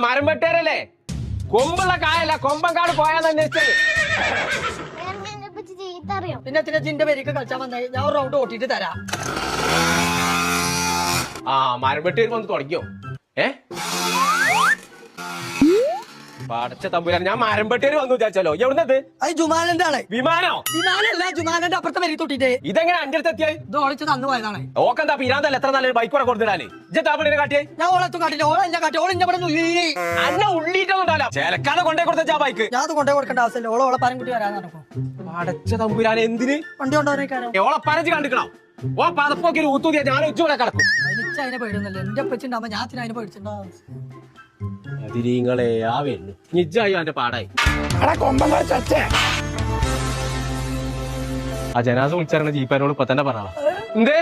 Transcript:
മരം വെട്ടേരല്ലേ? കൊമ്പുള്ള കായല്ല, കൊമ്പങ്കാട് പോയാന്ന് അന്വേഷിച്ചത്. പിന്നെ ചിന്റെ പേരേക്ക് കളിച്ചാൽ വന്നായി ഞാൻ ഒരു റൗണ്ട് ഓട്ടിട്ട് തരാം. മരം വെട്ടി വന്ന് തുടങ്ങിയോ? പടച്ച തമ്പുരാൻ, ഞാൻ മരം വെട്ടേര് വന്നു വിചാരിച്ചാലോ. എവിടുന്നത്? അത് ജുമാനന്റെ ആളെ. വിമാനോ? വിമാനല്ല, ജുമാനന്റെ അപ്പുറത്തെ വരി തൊട്ടിട്ട്. ഇതെങ്ങനെ അന്റെ അടുത്ത് എത്തിയായി? ഇത് ഓളിച്ച് തന്നു പോയതാണ്. ഓക്കെന്താ പിരാന്തല്ല, എത്ര നല്ലൊരു ബൈക്ക് കൂടെ കൊടുത്തിടാന്. ഇജ്ജാപ്പിനെ കാട്ടിയേ? ഞാൻ ഓളത്തും കാട്ടില്ല, ഓളെ എന്നെ കാട്ടി. ഓളെ ഇവിടെ അന്നെ ഉള്ളിട്ടൊന്നുണ്ടാവില്ല. ചേലക്കാതെ കൊണ്ടേ കൊടുത്ത ബൈക്ക് ഞാൻ അത് കൊണ്ടേ കൊടുക്കേണ്ട ആവശ്യമില്ല. ഓളെ പരം കുട്ടി വരാൻ നടക്കും. പടച്ച തമ്പുരാൻ, എന്തിന് വണ്ടി കൊണ്ടുപോകാനോ? ഓളെ പരച്ച് കണ്ടിക്കണം. ഓ പതപ്പൊക്കെ ഒരു ഊത്തൂതിയാ ഞാൻ ഉച്ചൂടെ കിടക്കും. അതിനിച്ച് അതിനെ പേടുന്നില്ല. എന്റെ അപ്പച്ചുണ്ടാവുമ്പോ ഞാൻ അതിനെ പേടിച്ചിട്ടുണ്ടാവും. അതിരിങ്ങളെ ആ വരുന്നു നിജായോ എന്റെ പാടായി. ആ ജനാസ വിളിച്ചാൽ ജീപ്പാനോട് ഇപ്പൊ തന്നെ പറഞ്ഞ എന്തേ